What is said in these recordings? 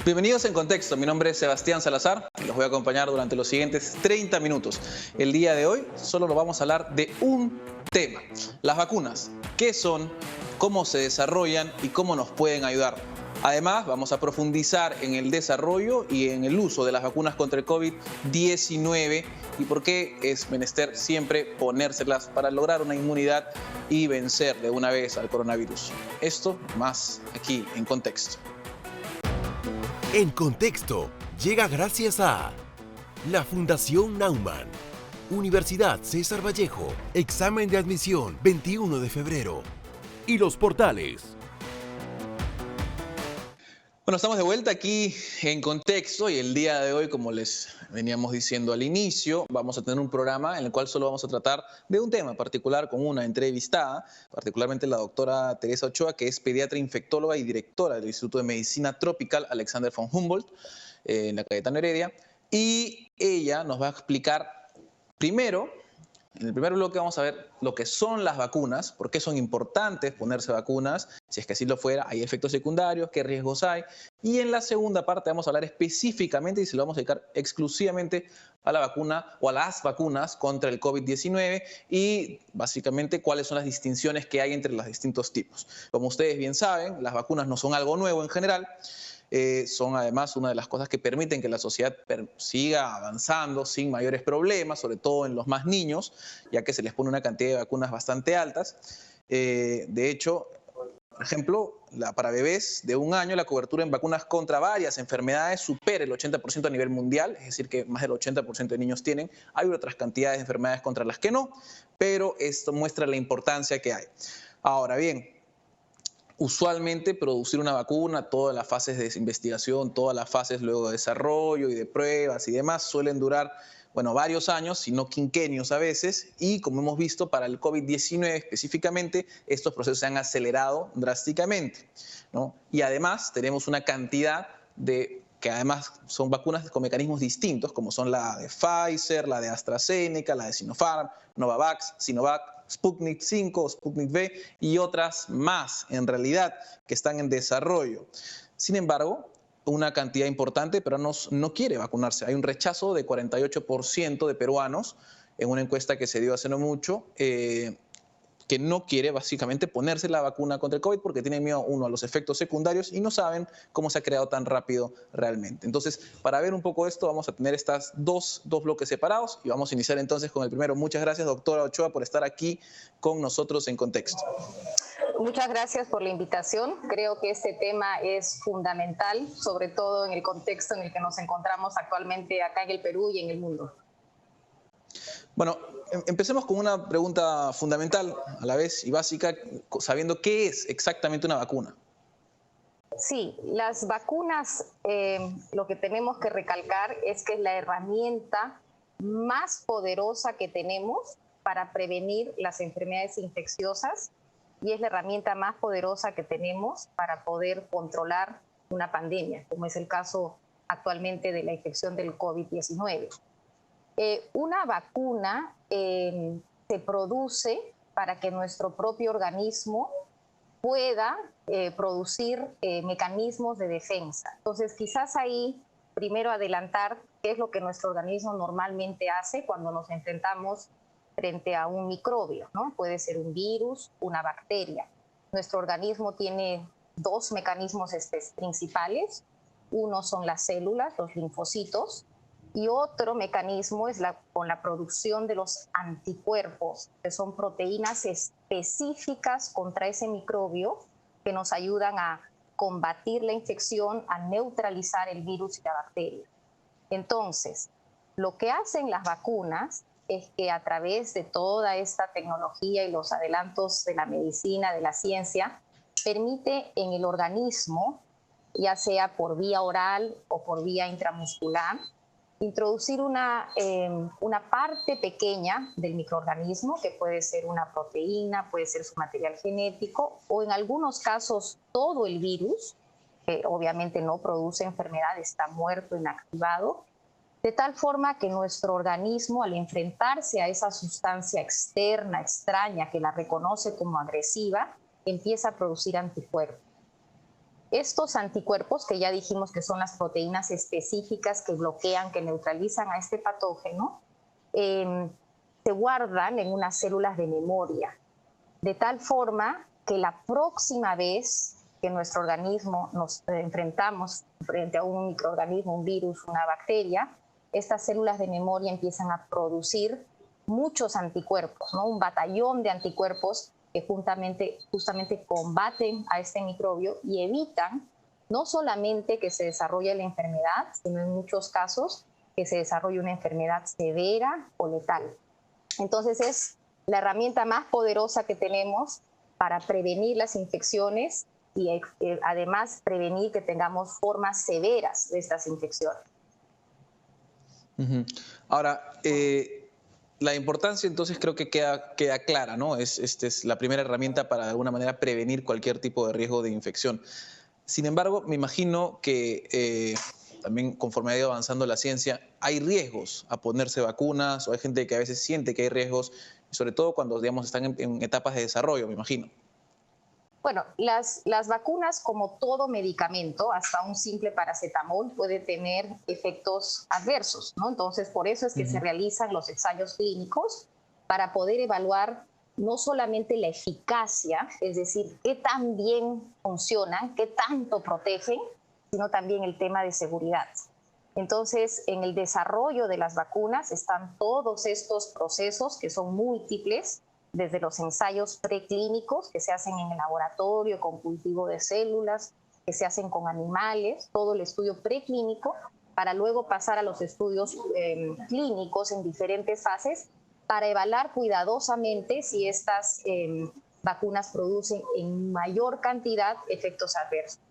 Bienvenidos en Contexto, mi nombre es Sebastián Salazar y los voy a acompañar durante los siguientes 30 minutos. El día de hoy solo nos vamos a hablar de un tema, las vacunas. ¿Qué son? ¿Cómo se desarrollan? ¿Y cómo nos pueden ayudar? Además, vamos a profundizar en el desarrollo y en el uso de las vacunas contra el COVID-19 y por qué es menester siempre ponérselas para lograr una inmunidad y vencer de una vez al coronavirus. Esto más aquí en Contexto. En Contexto llega gracias a la Fundación Naumann, Universidad César Vallejo, examen de admisión 21 de febrero y los portales. Bueno, estamos de vuelta aquí en Contexto y el día de hoy, como les veníamos diciendo al inicio, vamos a tener un programa en el cual solo vamos a tratar de un tema particular con una entrevistada, particularmente la doctora Teresa Ochoa, que es pediatra infectóloga y directora del Instituto de Medicina Tropical Alexander von Humboldt en la Cayetano Heredia. Y ella nos va a explicar primero, en el primer bloque vamos a ver lo que son las vacunas, por qué son importantes ponerse vacunas, si es que así lo fuera, hay efectos secundarios, qué riesgos hay. Y en la segunda parte vamos a hablar específicamente y se lo vamos a dedicar exclusivamente a la vacuna o a las vacunas contra el COVID-19 y básicamente cuáles son las distinciones que hay entre los distintos tipos. Como ustedes bien saben, las vacunas no son algo nuevo en general. Son además una de las cosas que permiten que la sociedad siga avanzando sin mayores problemas, sobre todo en los más niños, ya que se les pone una cantidad de vacunas bastante altas. De hecho, por ejemplo, para bebés de 1 año, la cobertura en vacunas contra varias enfermedades supera el 80% a nivel mundial, es decir, que más del 80% de niños tienen. Hay otras cantidades de enfermedades contra las que no, pero esto muestra la importancia que hay. Ahora bien, usualmente producir una vacuna, todas las fases de investigación, todas las fases luego de desarrollo y de pruebas y demás suelen durar, bueno, varios años, si no quinquenios a veces, y como hemos visto para el COVID-19 específicamente, estos procesos se han acelerado drásticamente, ¿no? Y además tenemos una cantidad que además son vacunas con mecanismos distintos, como son la de Pfizer, la de AstraZeneca, la de Sinopharm, Novavax, Sinovac, Sputnik 5, Sputnik V y otras más en realidad que están en desarrollo. Sin embargo, una cantidad importante de peruanos no quiere vacunarse. Hay un rechazo de 48% de peruanos en una encuesta que se dio hace no mucho, que no quiere básicamente ponerse la vacuna contra el COVID porque tiene miedo, uno, a los efectos secundarios y no saben cómo se ha creado tan rápido realmente. Entonces, para ver un poco esto, vamos a tener estas dos bloques separados y vamos a iniciar entonces con el primero. Muchas gracias, doctora Ochoa, por estar aquí con nosotros en Contexto. Muchas gracias por la invitación. Creo que este tema es fundamental, sobre todo en el contexto en el que nos encontramos actualmente acá en el Perú y en el mundo. Bueno, empecemos con una pregunta fundamental a la vez y básica, sabiendo qué es exactamente una vacuna. Sí, las vacunas, lo que tenemos que recalcar es que es la herramienta más poderosa que tenemos para prevenir las enfermedades infecciosas y es la herramienta más poderosa que tenemos para poder controlar una pandemia, como es el caso actualmente de la infección del COVID-19. Una vacuna se produce para que nuestro propio organismo pueda producir mecanismos de defensa. Entonces, quizás ahí, primero adelantar qué es lo que nuestro organismo normalmente hace cuando nos enfrentamos frente a un microbio, ¿no? Puede ser un virus, una bacteria. Nuestro organismo tiene 2 mecanismos principales. Uno son las células, los linfocitos, y otro mecanismo es con la producción de los anticuerpos, que son proteínas específicas contra ese microbio que nos ayudan a combatir la infección, a neutralizar el virus y la bacteria. Entonces, lo que hacen las vacunas es que a través de toda esta tecnología y los adelantos de la medicina, de la ciencia, permite en el organismo, ya sea por vía oral o por vía intramuscular, introducir una parte pequeña del microorganismo, que puede ser una proteína, puede ser su material genético, o en algunos casos todo el virus, que obviamente no produce enfermedad, está muerto, inactivado, de tal forma que nuestro organismo, al enfrentarse a esa sustancia externa, extraña, que la reconoce como agresiva, empieza a producir anticuerpos. estos anticuerpos, que ya dijimos que son las proteínas específicas que bloquean, que neutralizan a este patógeno, se guardan en unas células de memoria, de tal forma que la próxima vez que nuestro organismo nos enfrentamos frente a un microorganismo, un virus, una bacteria, estas células de memoria empiezan a producir muchos anticuerpos, ¿no? Un batallón de anticuerpos que justamente combaten a este microbio y evitan no solamente que se desarrolle la enfermedad, sino en muchos casos que se desarrolle una enfermedad severa o letal. Entonces es la herramienta más poderosa que tenemos para prevenir las infecciones y además prevenir que tengamos formas severas de estas infecciones. Ahora, la importancia entonces creo que queda clara, ¿no? Esta es la primera herramienta para de alguna manera prevenir cualquier tipo de riesgo de infección. Sin embargo, me imagino que también conforme ha ido avanzando la ciencia, hay riesgos a ponerse vacunas o hay gente que a veces siente que hay riesgos, sobre todo cuando, digamos, están en etapas de desarrollo, me imagino. Bueno, las vacunas, como todo medicamento, hasta un simple paracetamol puede tener efectos adversos, ¿no? Entonces, por eso es que se realizan los ensayos clínicos para poder evaluar no solamente la eficacia, es decir, qué tan bien funcionan, qué tanto protegen, sino también el tema de seguridad. Entonces, en el desarrollo de las vacunas están todos estos procesos que son múltiples, desde los ensayos preclínicos que se hacen en el laboratorio con cultivo de células, que se hacen con animales, todo el estudio preclínico, para luego pasar a los estudios clínicos en diferentes fases para evaluar cuidadosamente si estas vacunas producen en mayor cantidad efectos adversos.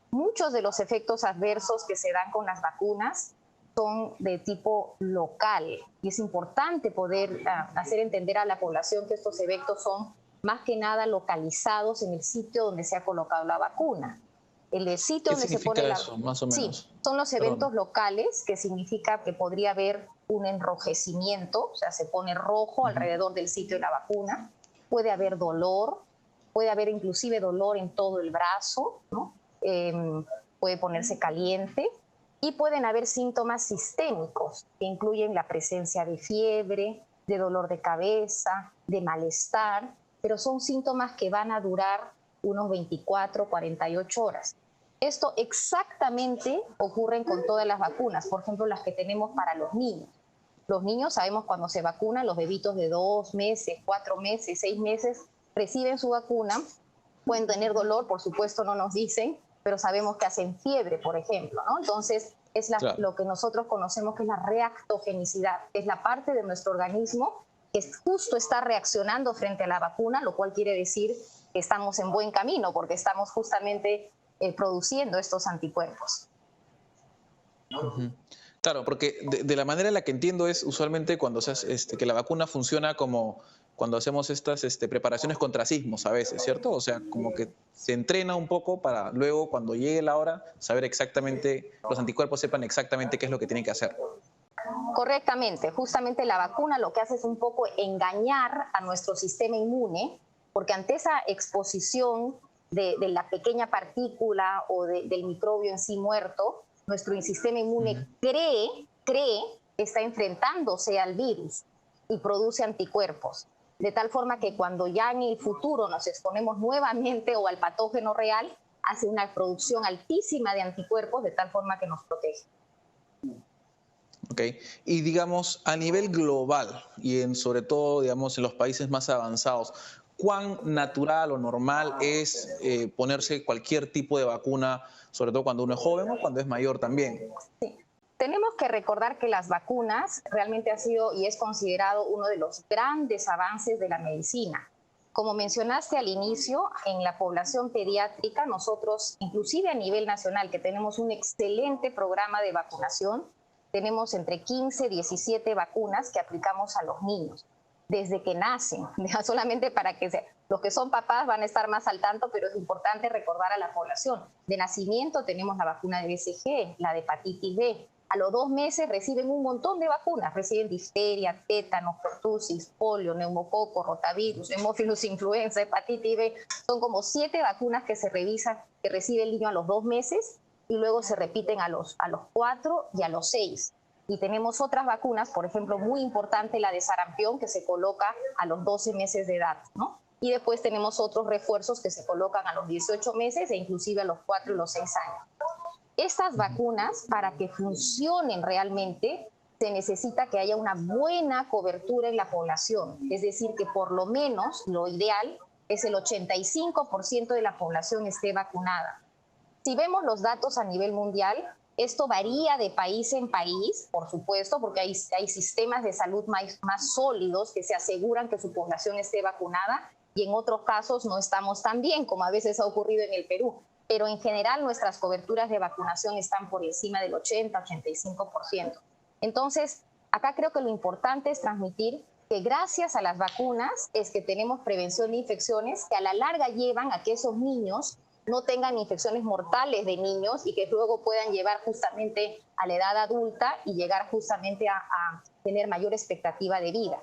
Muchos de los efectos adversos que se dan con las vacunas son de tipo local y es importante poder hacer entender a la población que estos efectos son más que nada localizados en el sitio donde se ha colocado la vacuna. El sitio donde se pone eso, más o menos? Sí, son los eventos locales, que significa que podría haber un enrojecimiento, o sea, se pone rojo alrededor del sitio de la vacuna, puede haber dolor, puede haber inclusive dolor en todo el brazo, ¿no? Puede ponerse caliente, y pueden haber síntomas sistémicos que incluyen la presencia de fiebre, de dolor de cabeza, de malestar, pero son síntomas que van a durar unos 24, 48 horas. Esto exactamente ocurre con todas las vacunas, por ejemplo, las que tenemos para los niños. Los niños, sabemos cuando se vacunan, los bebitos de 2 meses, 4 meses, 6 meses, reciben su vacuna, pueden tener dolor, por supuesto no nos dicen, pero sabemos que hacen fiebre, por ejemplo, ¿no? Entonces, es lo que nosotros conocemos que es la reactogenicidad, que es la parte de nuestro organismo que justo está reaccionando frente a la vacuna, lo cual quiere decir que estamos en buen camino, porque estamos justamente produciendo estos anticuerpos. Claro, porque de la manera en la que entiendo es usualmente cuando que la vacuna funciona como cuando hacemos estas preparaciones contra sismos a veces, ¿cierto? O sea, como que se entrena un poco para luego, cuando llegue la hora, saber exactamente, los anticuerpos sepan exactamente qué es lo que tienen que hacer. Correctamente. Justamente la vacuna lo que hace es un poco engañar a nuestro sistema inmune, porque ante esa exposición de la pequeña partícula o del microbio en sí muerto, nuestro sistema inmune cree que está enfrentándose al virus y produce anticuerpos. De tal forma que cuando ya en el futuro nos exponemos nuevamente o al patógeno real, hace una producción altísima de anticuerpos de tal forma que nos protege. Ok, y digamos a nivel global y sobre todo digamos en los países más avanzados, ¿cuán natural o normal es ponerse cualquier tipo de vacuna, sobre todo cuando uno es joven o cuando es mayor también? Sí. Tenemos que recordar que las vacunas realmente ha sido y es considerado uno de los grandes avances de la medicina. Como mencionaste al inicio, en la población pediátrica, nosotros, inclusive a nivel nacional, que tenemos un excelente programa de vacunación, tenemos entre 15 y 17 vacunas que aplicamos a los niños desde que nacen, solamente para que los que son papás van a estar más al tanto, pero es importante recordar a la población. De nacimiento tenemos la vacuna de BCG, la de hepatitis B, A los 2 meses reciben un montón de vacunas, reciben difteria, tétanos, pertusis, polio, neumococo, rotavirus, hemófilus influenza, hepatitis B. Son como 7 vacunas que se revisan, que recibe el niño a los 2 meses y luego se repiten a los 4 y a los 6. Y tenemos otras vacunas, por ejemplo, muy importante la de sarampión, que se coloca a los 12 meses de edad, ¿no? Y después tenemos otros refuerzos que se colocan a los 18 meses e inclusive a los 4 y los 6 años. Estas vacunas, para que funcionen realmente, se necesita que haya una buena cobertura en la población. Es decir, que por lo menos lo ideal es el 85% de la población esté vacunada. Si vemos los datos a nivel mundial, esto varía de país en país, por supuesto, porque hay sistemas de salud más sólidos que se aseguran que su población esté vacunada y en otros casos no estamos tan bien, como a veces ha ocurrido en el Perú. Pero en general nuestras coberturas de vacunación están por encima del 80-85%. Entonces, acá creo que lo importante es transmitir que gracias a las vacunas es que tenemos prevención de infecciones que a la larga llevan a que esos niños no tengan infecciones mortales de niños y que luego puedan llevar justamente a la edad adulta y llegar justamente a tener mayor expectativa de vida.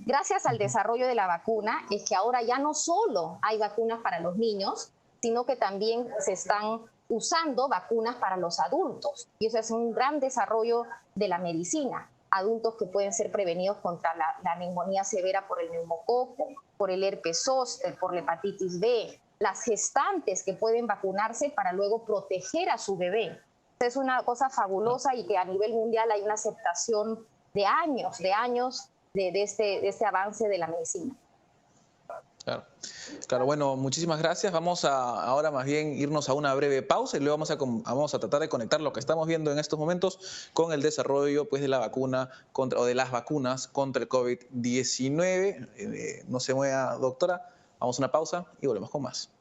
Gracias al desarrollo de la vacuna es que ahora ya no solo hay vacunas para los niños, sino que también se están usando vacunas para los adultos. Y eso es un gran desarrollo de la medicina. Adultos que pueden ser prevenidos contra la neumonía severa por el neumococo, por el herpes zóster, por la hepatitis B, las gestantes que pueden vacunarse para luego proteger a su bebé. Es una cosa fabulosa y que a nivel mundial hay una aceptación de años de este avance de la medicina. Claro, bueno, muchísimas gracias. Vamos a ahora más bien irnos a una breve pausa y luego vamos a tratar de conectar lo que estamos viendo en estos momentos con el desarrollo pues, de la vacuna o de las vacunas contra el COVID-19. No se mueva, doctora. Vamos a una pausa y volvemos con más.